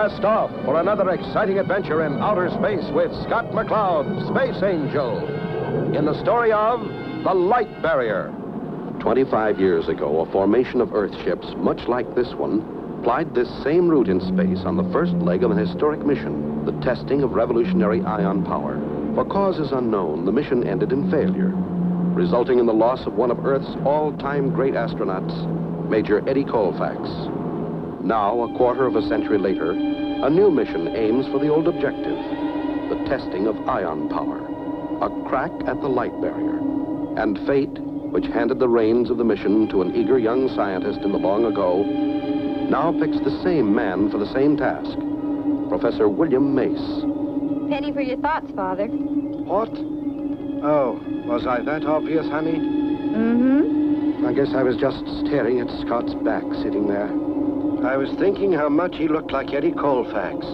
Blast off for another exciting adventure in outer space with Scott McCloud, Space Angel, in the story of The Light Barrier. 25 years ago, a formation of Earth ships, much like this one, plied this same route in space on the first leg of an historic mission, the testing of revolutionary ion power. For causes unknown, the mission ended in failure, resulting in the loss of one of Earth's all-time great astronauts, Major Eddie Colfax. Now, a quarter of a century later, a new mission aims for the old objective, the testing of ion power, a crack at the light barrier. And fate, which handed the reins of the mission to an eager young scientist in the long ago, now picks the same man for the same task, Professor William Mace. Penny for your thoughts, Father. What? Oh, was I that obvious, honey? Mm-hmm. I guess I was just staring at Scott's back sitting there. I was thinking how much he looked like Eddie Colfax.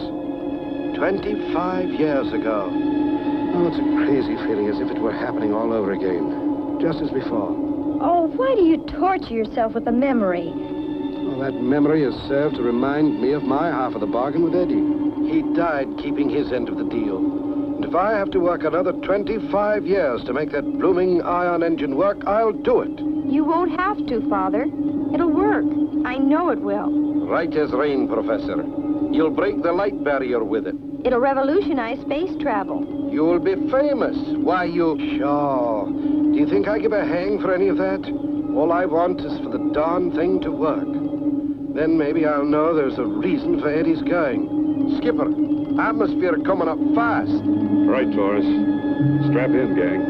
25 years ago. Oh, it's a crazy feeling, as if it were happening all over again, just as before. Oh, why do you torture yourself with a memory? Well, that memory has served to remind me of my half of the bargain with Eddie. He died keeping his end of the deal. And if I have to work another 25 years to make that blooming ion engine work, I'll do it. You won't have to, Father. It'll work. I know it will. Right as rain, Professor. You'll break the light barrier with it. It'll revolutionize space travel. You'll be famous. Why, you... Sure. Do you think I give a hang for any of that? All I want is for the darn thing to work. Then maybe I'll know there's a reason for Eddie's going. Skipper, atmosphere coming up fast. Right, Taurus. Strap in, gang.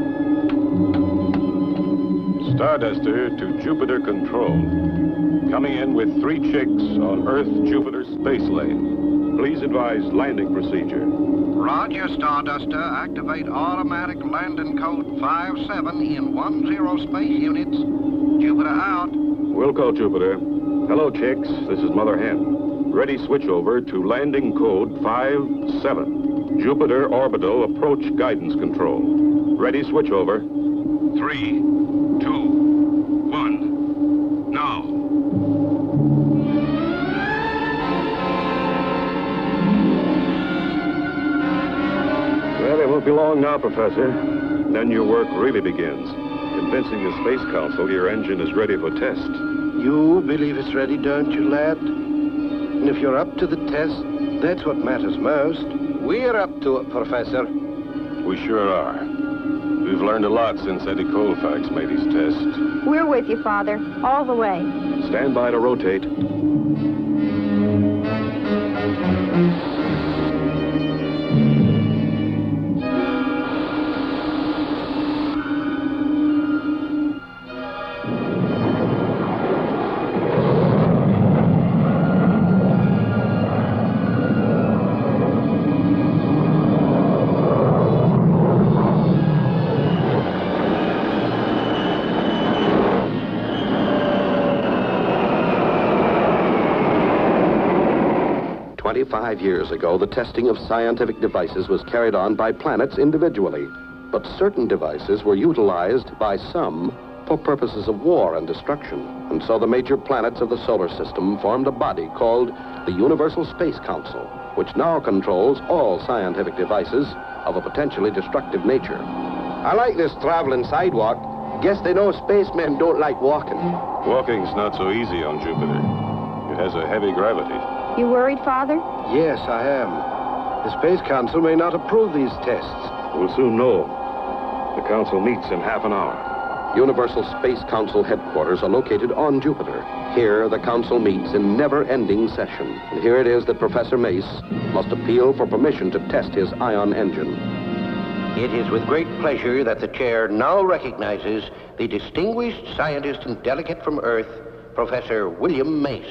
Starduster to Jupiter Control. Coming in with 3 chicks on Earth-Jupiter space lane. Please advise landing procedure. Roger, Starduster. Activate automatic landing code 57 in 10 space units. Jupiter out. Wilco, Jupiter. Hello, chicks. This is Mother Hen. Ready switchover to landing code 57. Jupiter orbital approach guidance control. Ready switchover. 3, 2, 1. Now. Well, it won't be long now, Professor. Then your work really begins. Convincing the Space Council your engine is ready for test. You believe it's ready, don't you, lad? And if you're up to the test, that's what matters most. We're up to it, Professor. We sure are. We've learned a lot since Eddie Colfax made his test. We're with you, Father, all the way. Stand by to rotate. 25 years ago, the testing of scientific devices was carried on by planets individually. But certain devices were utilized by some for purposes of war and destruction. And so the major planets of the solar system formed a body called the Universal Space Council, which now controls all scientific devices of a potentially destructive nature. I like this traveling sidewalk. Guess they know spacemen don't like walking. Walking's not so easy on Jupiter. It has a heavy gravity. You worried, Father? Yes, I am. The Space Council may not approve these tests. We'll soon know. The Council meets in half an hour. Universal Space Council headquarters are located on Jupiter. Here, the Council meets in never-ending session. And here it is that Professor Mace must appeal for permission to test his ion engine. It is with great pleasure that the chair now recognizes the distinguished scientist and delegate from Earth, Professor William Mace.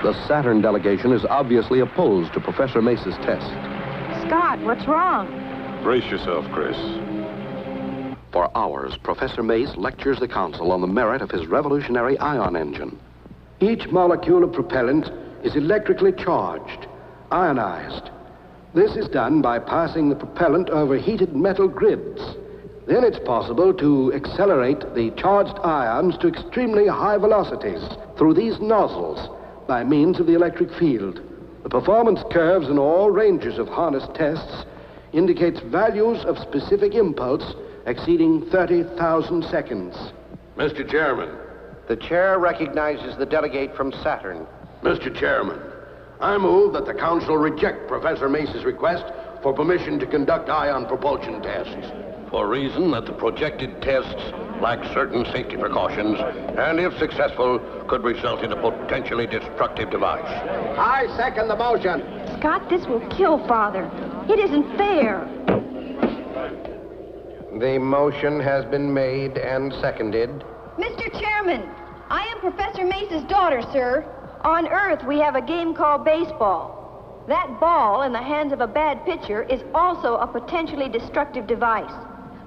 The Saturn delegation is obviously opposed to Professor Mace's test. Scott, what's wrong? Brace yourself, Chris. For hours, Professor Mace lectures the Council on the merit of his revolutionary ion engine. Each molecule of propellant is electrically charged, ionized. This is done by passing the propellant over heated metal grids. Then it's possible to accelerate the charged ions to extremely high velocities through these nozzles by means of the electric field. The performance curves in all ranges of harness tests indicates values of specific impulse exceeding 30,000 seconds. Mr. Chairman. The chair recognizes the delegate from Saturn. Mr. Chairman, I move that the Council reject Professor Mace's request for permission to conduct ion propulsion tests. For reason that the projected tests lack certain safety precautions, and if successful, could result in a potentially destructive device. I second the motion. Scott, this will kill Father. It isn't fair. The motion has been made and seconded. Mr. Chairman, I am Professor Mace's daughter, sir. On Earth, we have a game called baseball. That ball in the hands of a bad pitcher is also a potentially destructive device.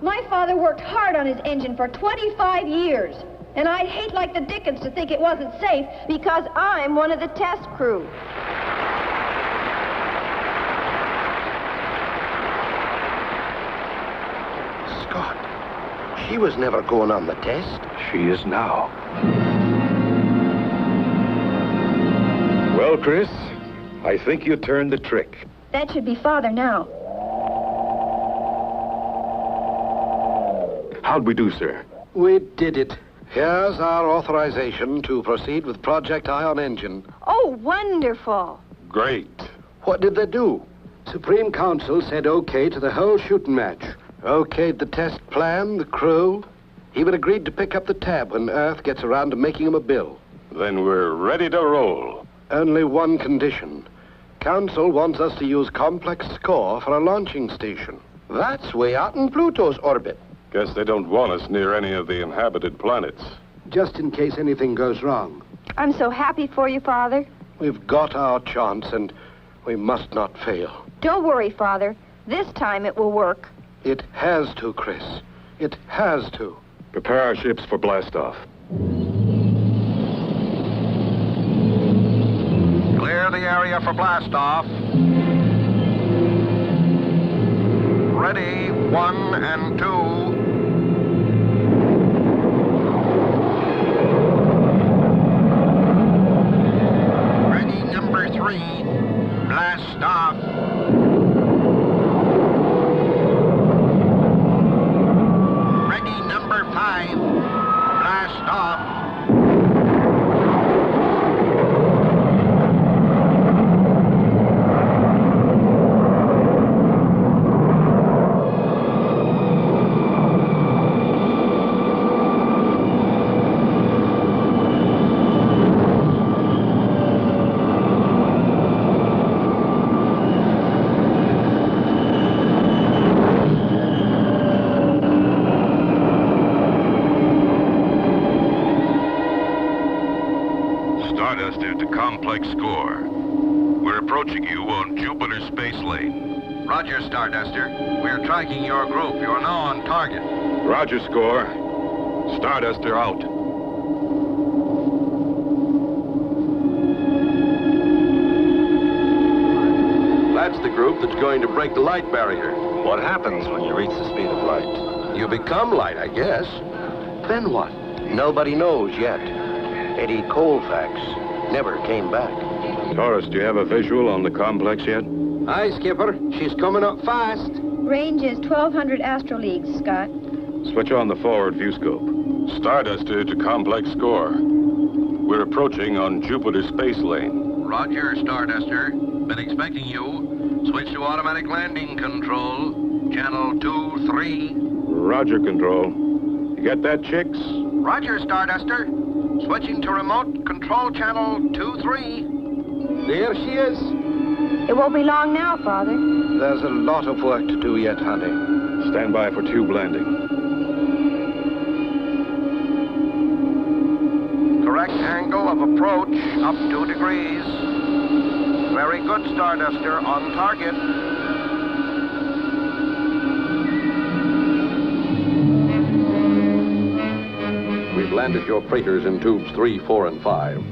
My father worked hard on his engine for 25 years, and I'd hate like the dickens to think it wasn't safe because I'm one of the test crew. Scott, she was never going on the test. She is now. Well, Chris, I think you turned the trick. That should be Father now. How'd we do, sir? We did it. Here's our authorization to proceed with Project Ion Engine. Oh, wonderful. Great. What did they do? Supreme Council said okay to the whole shooting match. Okayed the test plan, the crew. Even agreed to pick up the tab when Earth gets around to making him a bill. Then we're ready to roll. Only one condition. Council wants us to use complex score for a launching station. That's way out in Pluto's orbit. Guess they don't want us near any of the inhabited planets. Just in case anything goes wrong. I'm so happy for you, Father. We've got our chance, and we must not fail. Don't worry, Father. This time it will work. It has to, Chris. It has to. Prepare our ships for blastoff. Clear the area for blastoff. Ready, 1 and 2. Ready, number 3. Blast off. Ready, number 5. Blast off. Starduster to complex score. We're approaching you on Jupiter space lane. Roger, Starduster. We're tracking your group. You're now on target. Roger, score. Starduster out. That's the group that's going to break the light barrier. What happens when you reach the speed of light? You become light, I guess. Then what? Nobody knows yet. Eddie Colfax never came back. Taurus, do you have a visual on the complex yet? Aye, Skipper. She's coming up fast. Range is 1,200 astroleagues, Scott. Switch on the forward view scope. Starduster to complex score. We're approaching on Jupiter space lane. Roger, Starduster. Been expecting you. Switch to automatic landing control. Channel 2-3. Roger, control. You get that, chicks? Roger, Starduster. Switching to remote control channel 2-3. There she is. It won't be long now, Father. There's a lot of work to do yet, honey. Stand by for tube landing. Correct angle of approach up 2 degrees. Very good, Starduster. On target. We've landed your freighters in tubes 3, 4, and 5.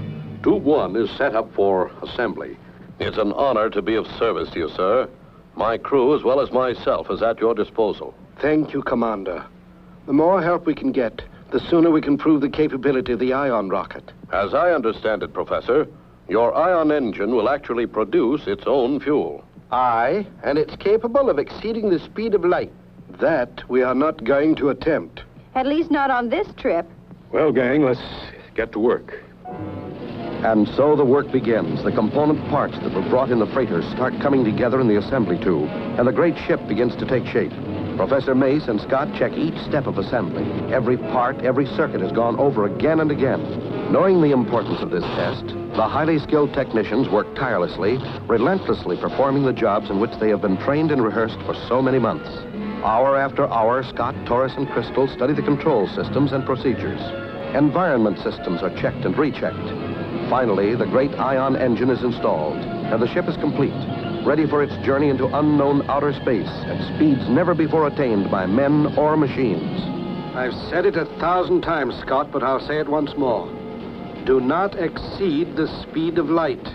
Tube 1 is set up for assembly. It's an honor to be of service to you, sir. My crew, as well as myself, is at your disposal. Thank you, Commander. The more help we can get, the sooner we can prove the capability of the ion rocket. As I understand it, Professor, your ion engine will actually produce its own fuel. Aye, and it's capable of exceeding the speed of light. That we are not going to attempt. At least not on this trip. Well, gang, let's get to work. And so the work begins. The component parts that were brought in the freighters start coming together in the assembly tube, and the great ship begins to take shape. Professor Mace and Scott check each step of assembly. Every part, every circuit has gone over again and again. Knowing the importance of this test, the highly skilled technicians work tirelessly, relentlessly performing the jobs in which they have been trained and rehearsed for so many months. Hour after hour, Scott, Taurus, and Crystal study the control systems and procedures. Environment systems are checked and rechecked. Finally, the great ion engine is installed, and the ship is complete, ready for its journey into unknown outer space at speeds never before attained by men or machines. I've said it 1,000 times, Scott, but I'll say it once more. Do not exceed the speed of light.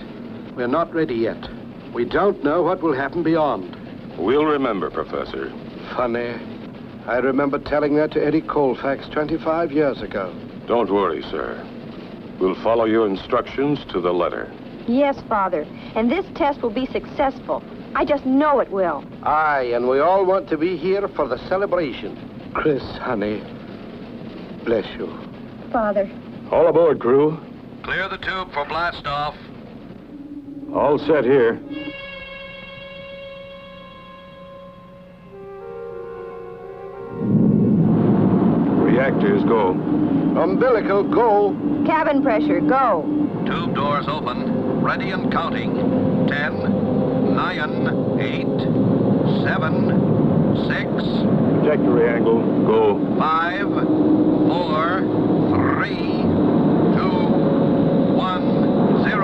We're not ready yet. We don't know what will happen beyond. We'll remember, Professor. Funny. I remember telling that to Eddie Colfax 25 years ago. Don't worry, sir. We'll follow your instructions to the letter. Yes, Father. And this test will be successful. I just know it will. Aye, and we all want to be here for the celebration. Chris, honey, bless you. Father. All aboard, crew. Clear the tube for blast off. All set here. Reactors go. Umbilical, go. Cabin pressure, go. Tube doors open. Ready and counting. 10, 9, 8, 7, 6. Trajectory angle, go. 5, 4, 3, 2, 1, 0.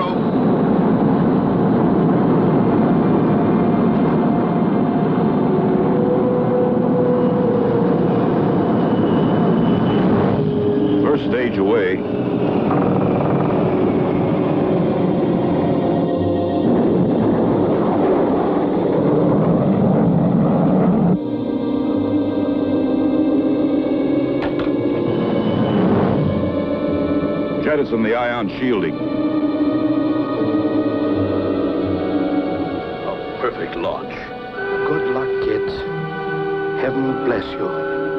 First stage away. Jettison the ion shielding. A perfect launch. Good luck, kids. Heaven bless you.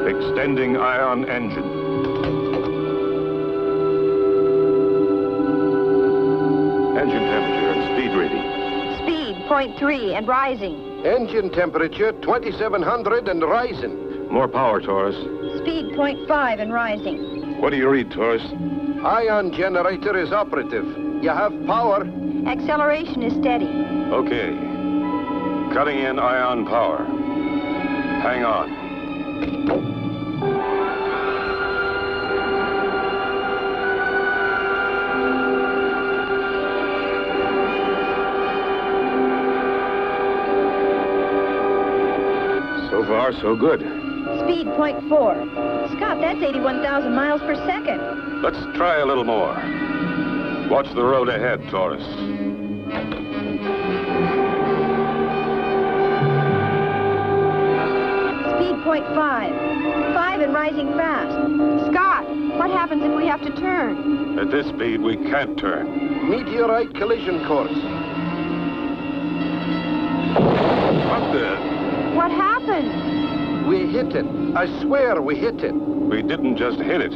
Extending ion engine. Engine temperature and speed reading. Speed, 0.3 and rising. Engine temperature, 2,700 and rising. More power, Taurus. Speed, 0.5 and rising. What do you read, Taurus? Ion generator is operative. You have power. Acceleration is steady. Okay. Cutting in ion power. Hang on. So far, so good. Speed, 0.4. Scott, that's 81,000 miles per second. Let's try a little more. Watch the road ahead, Taurus. Speed, 0.5. 5 and rising fast. Scott, what happens if we have to turn? At this speed, we can't turn. Meteorite collision course. What the? What happened? We hit it. I swear we hit it. We didn't just hit it.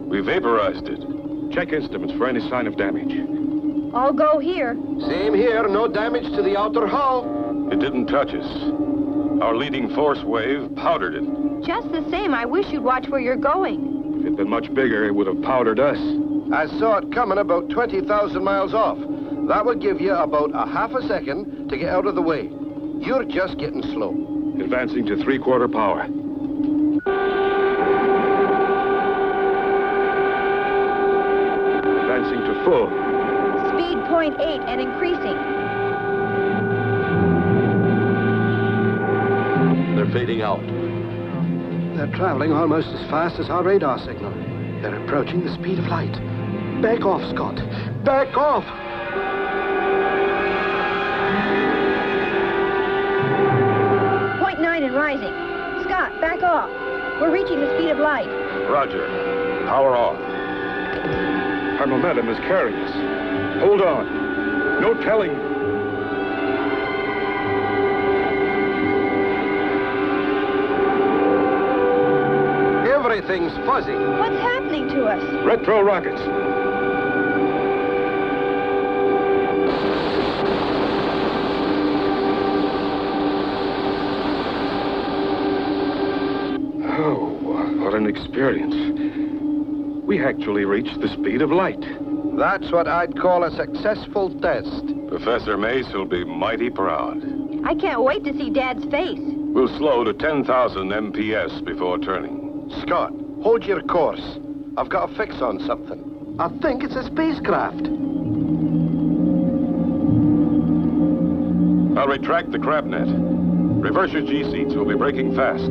We vaporized it. Check instruments for any sign of damage. All go here. Same here. No damage to the outer hull. It didn't touch us. Our leading force wave powdered it. Just the same, I wish you'd watch where you're going. If it'd been much bigger, it would have powdered us. I saw it coming about 20,000 miles off. That would give you about a half a second to get out of the way. You're just getting slow. Advancing to 3/4 power. Advancing to full. Speed, 0.8 and increasing. They're fading out. They're traveling almost as fast as our radar signal. They're approaching the speed of light. Back off, Scott. Back off! 0.9 and rising. Scott, back off. We're reaching the speed of light. Roger. Power off. Our momentum is carrying us. Hold on. No telling. Everything's fuzzy. What's happening to us? Retro rockets. Oh, what an experience. We actually reached the speed of light. That's what I'd call a successful test. Professor Mace will be mighty proud. I can't wait to see Dad's face. We'll slow to 10,000 MPS before turning. Scott, hold your course. I've got a fix on something. I think it's a spacecraft. I'll retract the crab net. Reverse your G-seats. We'll be braking fast.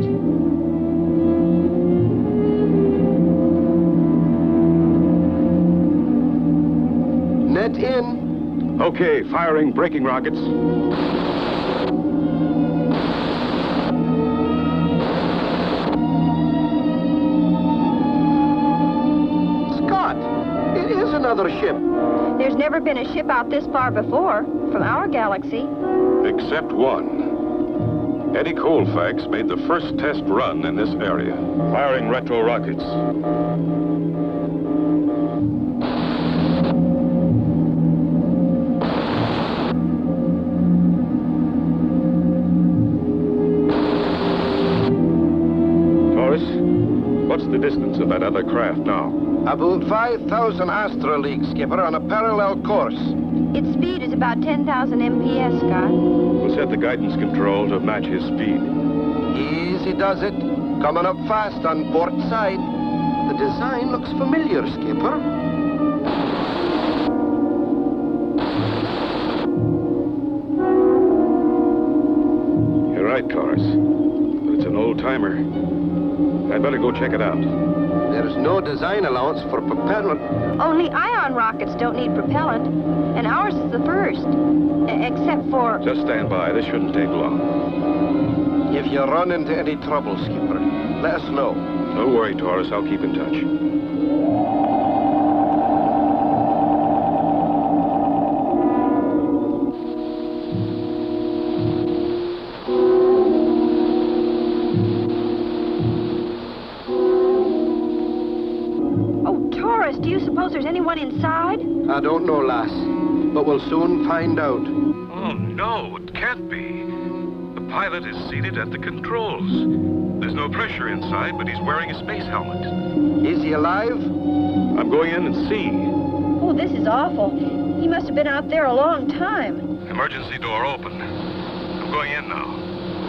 Net in. Okay, firing braking rockets. It is another ship. There's never been a ship out this far before, from our galaxy. Except one. Eddie Colfax made the first test run in this area. Firing retro rockets. Taurus, what's the distance of that other craft now? About 5,000 astroleagues, Skipper, on a parallel course. Its speed is about 10,000 MPS, Scott. We'll set the guidance control to match his speed. Easy does it. Coming up fast on port side. The design looks familiar, Skipper. You're right, Taurus. But it's an old-timer. I'd better go check it out. There's no design allowance for propellant. Only ion rockets don't need propellant, and ours is the first. Except for... Just stand by. This shouldn't take long. If you run into any trouble, Skipper, let us know. Don't worry, Taurus. I'll keep in touch. Do you suppose there's anyone inside? I don't know, lass, but we'll soon find out. Oh, no, it can't be. The pilot is seated at the controls. There's no pressure inside, but he's wearing a space helmet. Is he alive? I'm going in and see. Oh, this is awful. He must have been out there a long time. Emergency door open. I'm going in now.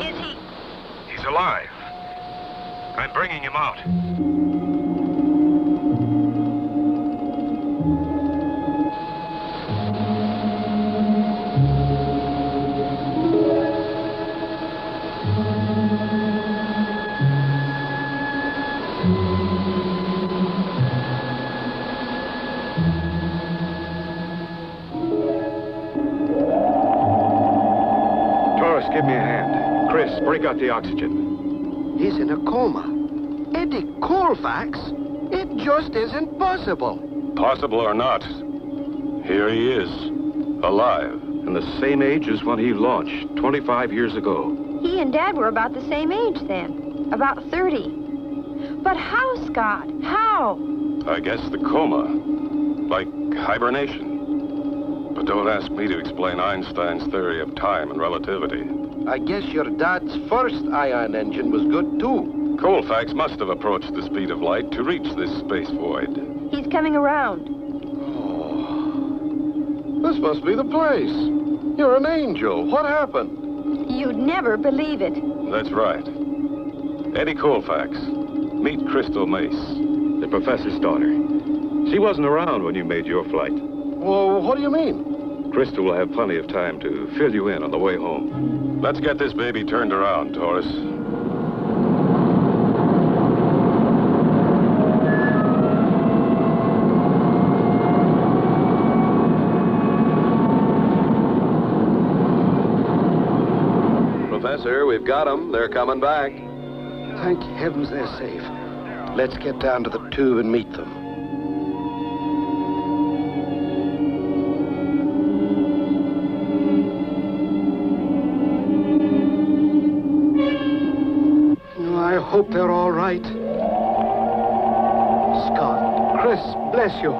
Is he? He's alive. I'm bringing him out. Give me a hand. Chris, break out the oxygen. He's in a coma. Eddie Colfax? It just isn't possible. Possible or not, here he is, alive. And the same age as when he launched 25 years ago. He and Dad were about the same age then. About 30. But how, Scott? How? I guess the coma. Like hibernation. But don't ask me to explain Einstein's theory of time and relativity. I guess your dad's first ion engine was good, too. Colfax must have approached the speed of light to reach this space void. He's coming around. Oh, this must be the place. You're an angel. What happened? You'd never believe it. That's right. Eddie Colfax. Meet Crystal Mace, the professor's daughter. She wasn't around when you made your flight. Well, what do you mean? Crystal will have plenty of time to fill you in on the way home. Let's get this baby turned around, Taurus. Professor, we've got them. They're coming back. Thank heavens they're safe. Let's get down to the tube and meet them. I hope they're all right. Scott, Chris, bless you.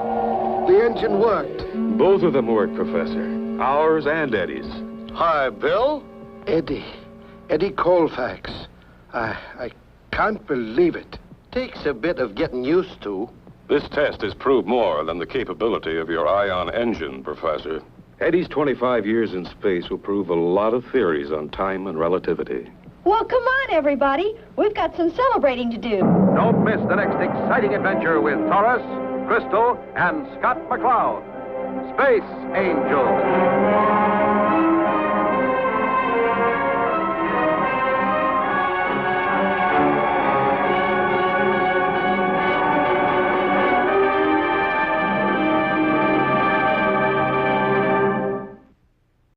The engine worked. Both of them worked, Professor. Ours and Eddie's. Hi, Bill. Eddie Colfax. I can't believe it. Takes a bit of getting used to. This test has proved more than the capability of your ion engine, Professor. Eddie's 25 years in space will prove a lot of theories on time and relativity. Well, come on, everybody. We've got some celebrating to do. Don't miss the next exciting adventure with Taurus, Crystal, and Scott McCloud. Space Angel.